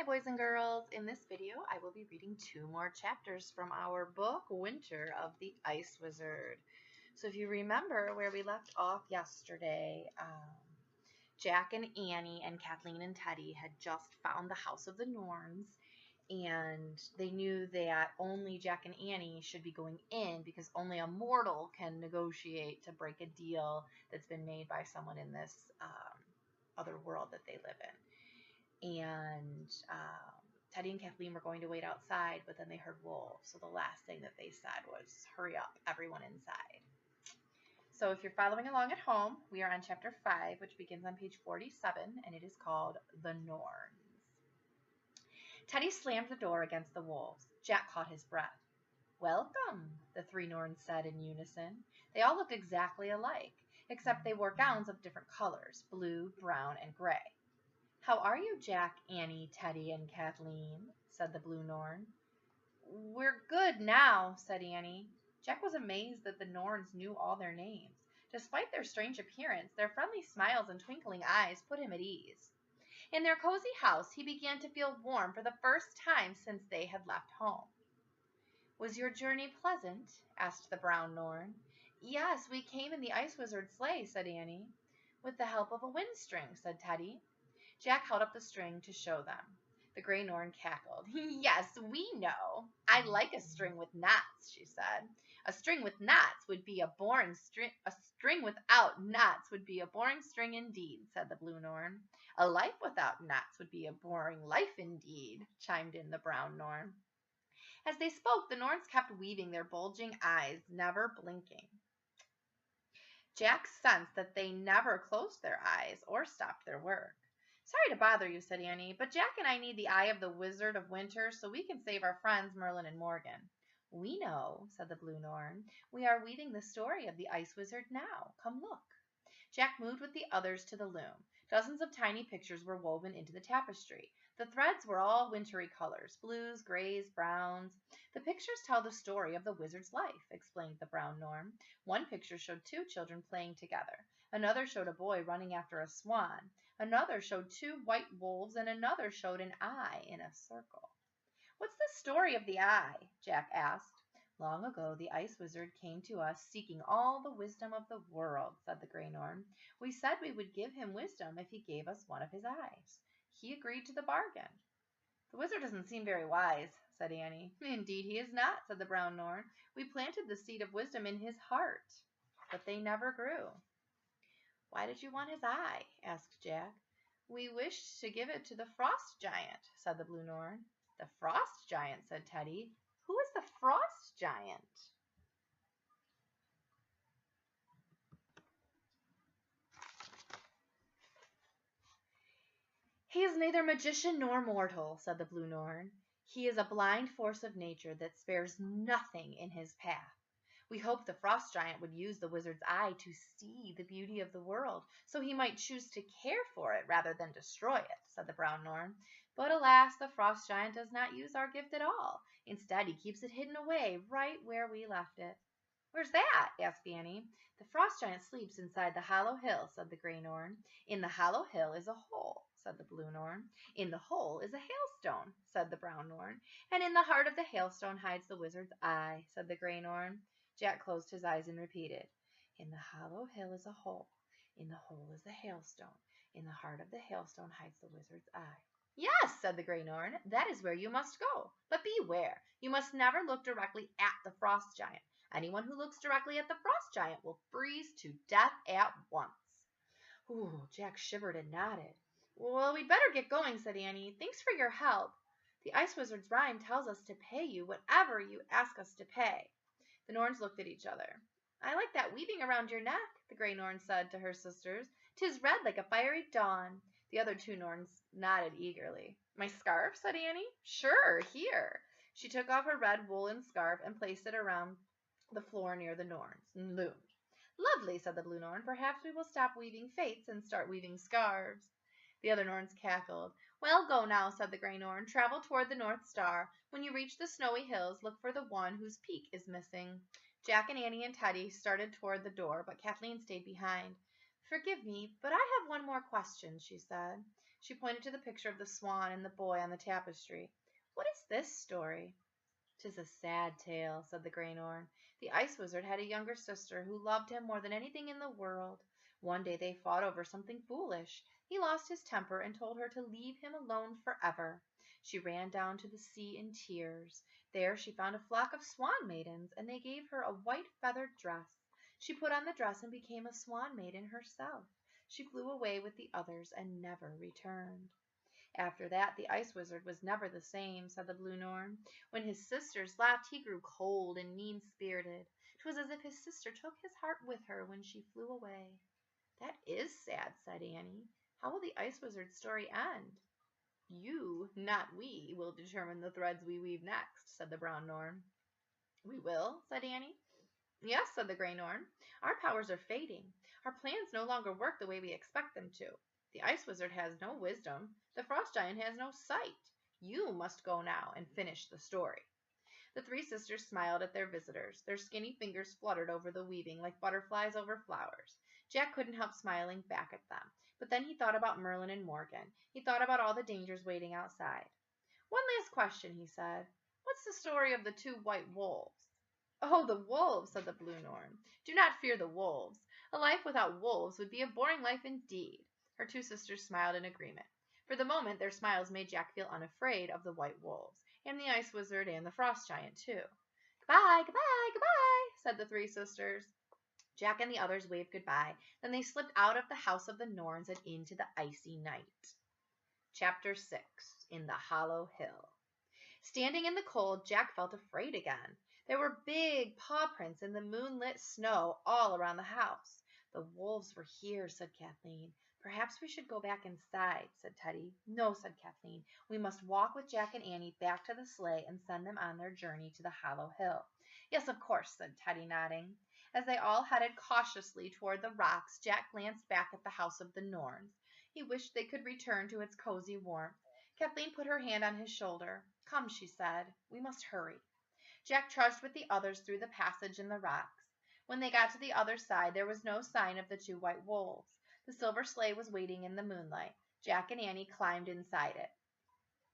boys and girls. In this video, I will be reading 2 more chapters from our book, Winter of the Ice Wizard. So if you remember where we left off yesterday, Jack and Annie and Kathleen and Teddy had just found the House of the Norns, and they knew that only Jack and Annie should be going in because only a mortal can negotiate to break a deal that's been made by someone in this other world that they live in. And Teddy and Kathleen were going to wait outside, but then they heard wolves. So the last thing that they said was, "Hurry up, everyone inside." So if you're following along at home, we are on chapter 5, which begins on page 47, and it is called The Norns. Teddy slammed the door against the wolves. Jack caught his breath. "Welcome," the 3 Norns said in unison. They all looked exactly alike, except they wore gowns of different colors, blue, brown, and gray. "How are you, Jack, Annie, Teddy, and Kathleen?" said the Blue Norn. "We're good now," said Annie. Jack was amazed that the Norns knew all their names. Despite their strange appearance, their friendly smiles and twinkling eyes put him at ease. In their cozy house, he began to feel warm for the first time since they had left home. "Was your journey pleasant?" asked the Brown Norn. "Yes, we came in the Ice Wizard's sleigh," said Annie. "With the help of a wind string," said Teddy. Jack held up the string to show them. The Gray Norn cackled. "Yes, we know. I like a string with knots," she said. "A string with knots would be a boring string. A string without knots would be a boring string indeed," said the Blue Norn. "A life without knots would be a boring life indeed," chimed in the Brown Norn. As they spoke, the Norns kept weaving their bulging eyes, never blinking. Jack sensed that they never closed their eyes or stopped their work. "Sorry to bother you," said Annie, "but Jack and I need the eye of the Wizard of Winter so we can save our friends Merlin and Morgan." "We know," said the Blue Norn. "We are weaving the story of the Ice Wizard now. Come look." Jack moved with the others to the loom. Dozens of tiny pictures were woven into the tapestry. The threads were all wintry colors, blues, grays, browns. "The pictures tell the story of the wizard's life," explained the Brown Norn. One picture showed 2 children playing together. Another showed a boy running after a swan. Another showed 2 white wolves, and another showed an eye in a circle. "What's the story of the eye?" Jack asked. "Long ago the Ice Wizard came to us seeking all the wisdom of the world," said the Gray Norn. "We said we would give him wisdom if he gave us one of his eyes. He agreed to the bargain." "The wizard doesn't seem very wise," said Annie. "Indeed he is not," said the Brown Norn. "We planted the seed of wisdom in his heart, but they never grew." "Why did you want his eye?" asked Jack. "We wished to give it to the Frost Giant," said the Blue Norn. "The Frost Giant," said Teddy. "Who is the Frost Giant?" "He is neither magician nor mortal," said the Blue Norn. "He is a blind force of nature that spares nothing in his path. We hoped the Frost Giant would use the wizard's eye to see the beauty of the world, so he might choose to care for it rather than destroy it," said the Brown Norn. "But alas, the Frost Giant does not use our gift at all. Instead, he keeps it hidden away right where we left it." "Where's that?" asked Annie. "The Frost Giant sleeps inside the hollow hill," said the Gray Norn. "In the hollow hill is a hole," said the Blue Norn. "In the hole is a hailstone," said the Brown Norn. "And in the heart of the hailstone hides the wizard's eye," said the Gray Norn. Jack closed his eyes and repeated, "In the hollow hill is a hole. In the hole is a hailstone. In the heart of the hailstone hides the wizard's eye." "Yes," said the Gray Norn, "that is where you must go. But beware, you must never look directly at the Frost Giant. Anyone who looks directly at the Frost Giant will freeze to death at once." Ooh, Jack shivered and nodded. "Well, we'd better get going," said Annie. "Thanks for your help. The Ice Wizard's rhyme tells us to pay you whatever you ask us to pay." The Norns looked at each other. "I like that weaving around your neck," the Gray Norn said to her sisters. "'Tis red like a fiery dawn." The other 2 Norns nodded eagerly. "My scarf?" said Annie. "Sure, here." She took off her red woolen scarf and placed it around the floor near the Norns and loomed. "Lovely," said the Blue Norn. "Perhaps we will stop weaving fates and start weaving scarves." The other Norns cackled. "Well, go now," said the Gray Norn. "Travel toward the North Star. When you reach the snowy hills, look for the one whose peak is missing." Jack and Annie and Teddy started toward the door, but Kathleen stayed behind. "Forgive me, but I have one more question," she said. She pointed to the picture of the swan and the boy on the tapestry. "What is this story?" "'Tis a sad tale," said the Greynorn. "The Ice Wizard had a younger sister who loved him more than anything in the world. One day they fought over something foolish. He lost his temper and told her to leave him alone forever. She ran down to the sea in tears. There she found a flock of swan maidens, and they gave her a white feathered dress. She put on the dress and became a swan maiden herself. She flew away with the others and never returned." "After that the Ice Wizard was never the same," said the Blue Norn. "When his sisters left, he grew cold and mean-spirited. 'Twas as if his sister took his heart with her when she flew away." "That is sad," said Annie. "How will the Ice Wizard's story end?" "You, not we, will determine the threads we weave next," said the Brown Norn. "We will?" said Annie. "Yes," said the Grey Norn. "Our powers are fading. Our plans no longer work the way we expect them to. The Ice Wizard has no wisdom. The Frost Giant has no sight. You must go now and finish the story." The three sisters smiled at their visitors. Their skinny fingers fluttered over the weaving like butterflies over flowers. Jack couldn't help smiling back at them. But then he thought about Merlin and Morgan. He thought about all the dangers waiting outside. "One last question," he said. "What's the story of the two white wolves?" "Oh, the wolves," said the Blue Norn. "Do not fear the wolves. A life without wolves would be a boring life indeed." Her two sisters smiled in agreement. For the moment their smiles made Jack feel unafraid of the white wolves, and the Ice Wizard and the Frost Giant too. "Goodbye, goodbye, goodbye," said the three sisters. Jack and the others waved goodbye. Then they slipped out of the house of the Norns and into the icy night. Chapter 6. In the Hollow Hill. Standing in the cold, Jack felt afraid again. There were big paw prints in the moonlit snow all around the house. "The wolves were here," said Kathleen. "Perhaps we should go back inside," said Teddy. "No," said Kathleen. "We must walk with Jack and Annie back to the sleigh and send them on their journey to the Hollow Hill." "Yes, of course," said Teddy, nodding. As they all headed cautiously toward the rocks, Jack glanced back at the house of the Norns. He wished they could return to its cozy warmth. Kathleen put her hand on his shoulder. "Come," she said. "We must hurry." Jack trudged with the others through the passage in the rocks. When they got to the other side, there was no sign of the two white wolves. The silver sleigh was waiting in the moonlight. Jack and Annie climbed inside it.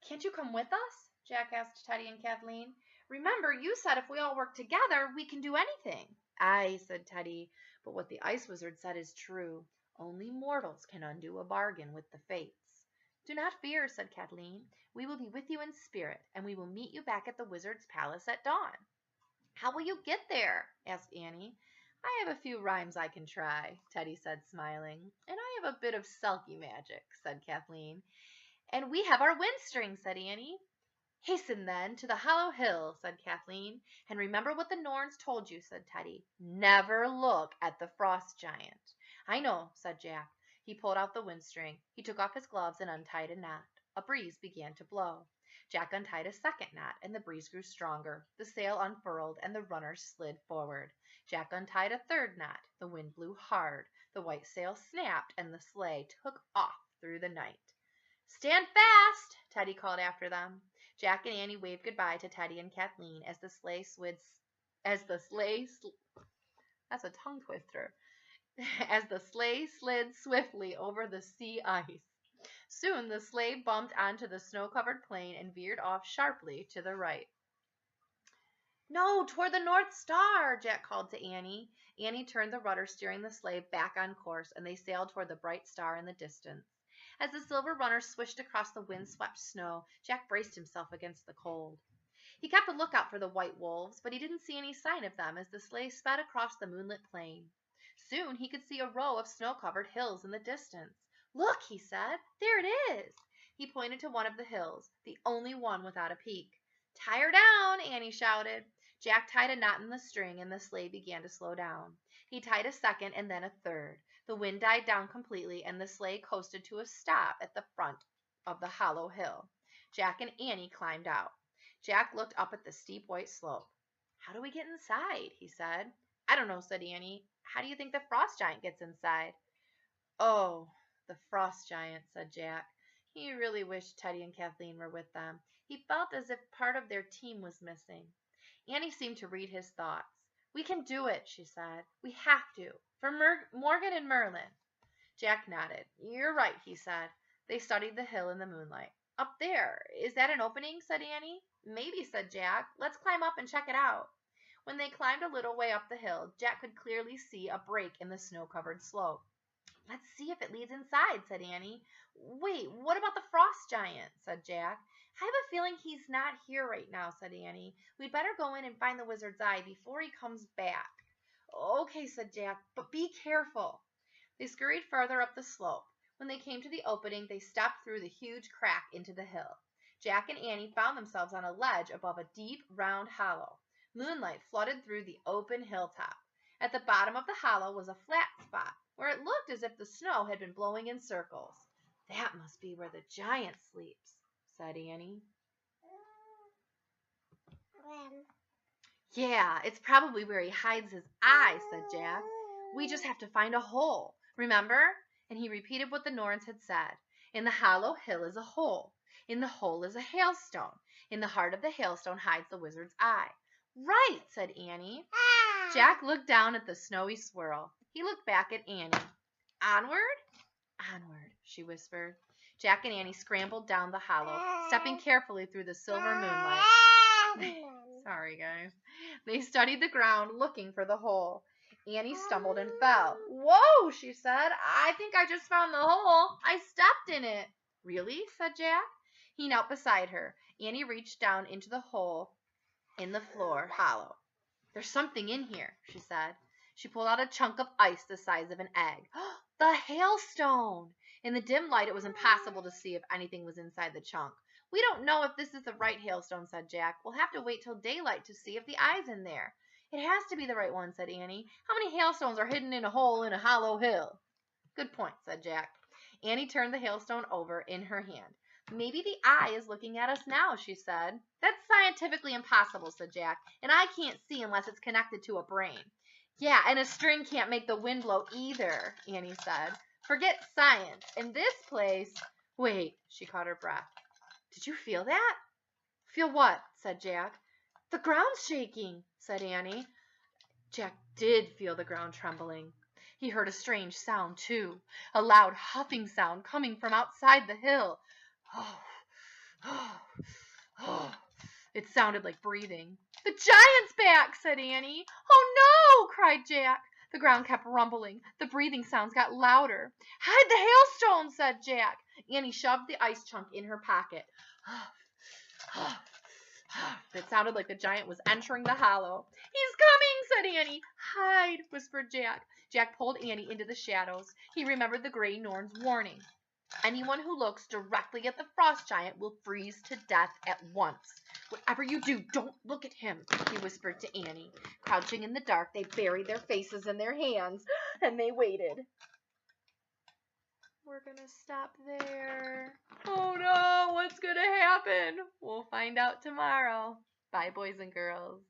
"Can't you come with us?" Jack asked Teddy and Kathleen. "Remember, you said if we all work together, we can do anything." "Aye," said Teddy, "but what the Ice Wizard said is true. Only mortals can undo a bargain with the fates." "Do not fear," said Kathleen. "We will be with you in spirit, and we will meet you back at the Wizard's palace at dawn." "How will you get there?" asked Annie. "I have a few rhymes I can try," Teddy said, smiling. "And I have a bit of sulky magic," said Kathleen. "And we have our wind string," said Annie. "Hasten, then, to the Hollow Hill," said Kathleen. "And remember what the Norns told you," said Teddy. "Never look at the Frost Giant." "I know," said Jack. He pulled out the wind string. He took off his gloves and untied a knot. A breeze began to blow. Jack untied a second knot, and the breeze grew stronger. The sail unfurled, and the runners slid forward. Jack untied a third knot. The wind blew hard. The white sail snapped, and the sleigh took off through the night. "Stand fast!" Teddy called after them. Jack and Annie waved goodbye to Teddy and Kathleen as the sleigh that's a tongue twister. As the sleigh slid swiftly over the sea ice. Soon the sleigh bumped onto the snow-covered plain and veered off sharply to the right. "No, toward the North Star!" Jack called to Annie. Annie turned the rudder, steering the sleigh back on course, and they sailed toward the bright star in the distance. As the silver runner swished across the wind-swept snow, Jack braced himself against the cold. He kept a lookout for the white wolves, but he didn't see any sign of them as the sleigh sped across the moonlit plain. Soon he could see a row of snow-covered hills in the distance. "Look," he said, "there it is." He pointed to one of the hills, the only one without a peak. "Tie her down," Annie shouted. Jack tied a knot in the string, and the sleigh began to slow down. He tied a second and then a third. The wind died down completely, and the sleigh coasted to a stop at the front of the hollow hill. Jack and Annie climbed out. Jack looked up at the steep white slope. "How do we get inside?" he said. "I don't know," said Annie. "How do you think the Frost Giant gets inside?" "Oh, the Frost Giant," said Jack. He really wished Teddy and Kathleen were with them. He felt as if part of their team was missing. Annie seemed to read his thoughts. "We can do it," she said. "We have to. For Morgan and Merlin." Jack nodded. "You're right," he said. They studied the hill in the moonlight. Up there. Is that an opening? Said Annie. Maybe, said Jack. Let's climb up and check it out. When they climbed a little way up the hill, Jack could clearly see a break in the snow-covered slope. Let's see if it leads inside, said Annie. Wait, what about the frost giant? Said Jack. I have a feeling he's not here right now, said Annie. We'd better go in and find the wizard's eye before he comes back. Okay, said Jack, but be careful. They scurried farther up the slope. When they came to the opening, they stepped through the huge crack into the hill. Jack and Annie found themselves on a ledge above a deep, round hollow. Moonlight flooded through the open hilltop. At the bottom of the hollow was a flat spot, where it looked as if the snow had been blowing in circles. That must be where the giant sleeps, said Annie. Yeah, it's probably where he hides his eye, said Jack. We just have to find a hole, remember? And he repeated what the Norns had said. In the hollow hill is a hole. In the hole is a hailstone. In the heart of the hailstone hides the wizard's eye. Right, said Annie. Jack looked down at the snowy swirl. He looked back at Annie. Onward? Onward, she whispered. Jack and Annie scrambled down the hollow, stepping carefully through the silver moonlight. Sorry, guys. They studied the ground, looking for the hole. Annie stumbled and fell. Whoa, she said. I think I just found the hole. I stepped in it. Really? Said Jack. He knelt beside her. Annie reached down into the hole in the floor hollow. There's something in here, she said. She pulled out a chunk of ice the size of an egg. The hailstone! In the dim light, it was impossible to see if anything was inside the chunk. We don't know if this is the right hailstone, said Jack. We'll have to wait till daylight to see if the eye's in there. It has to be the right one, said Annie. How many hailstones are hidden in a hole in a hollow hill? Good point, said Jack. Annie turned the hailstone over in her hand. Maybe the eye is looking at us now, she said. That's scientifically impossible, said Jack, and I can't see unless it's connected to a brain. Yeah, and a string can't make the wind blow either, Annie said. Forget science. In this place... Wait, she caught her breath. Did you feel that? Feel what? Said Jack. The ground's shaking, said Annie. Jack did feel the ground trembling. He heard a strange sound, too, a loud huffing sound coming from outside the hill. It sounded like breathing. The giant's back, said Annie. Oh, no, cried Jack. The ground kept rumbling. The breathing sounds got louder. Hide the hailstone, said Jack. Annie shoved the ice chunk in her pocket. It sounded like the giant was entering the hollow. He's coming, said Annie. Hide, whispered Jack. Jack pulled Annie into the shadows. He remembered the Grey Norn's warning. Anyone who looks directly at the frost giant will freeze to death at once. Whatever you do, don't look at him, he whispered to Annie. Crouching in the dark, they buried their faces in their hands, and they waited. We're going to stop there. Oh no, what's going to happen? We'll find out tomorrow. Bye, boys and girls.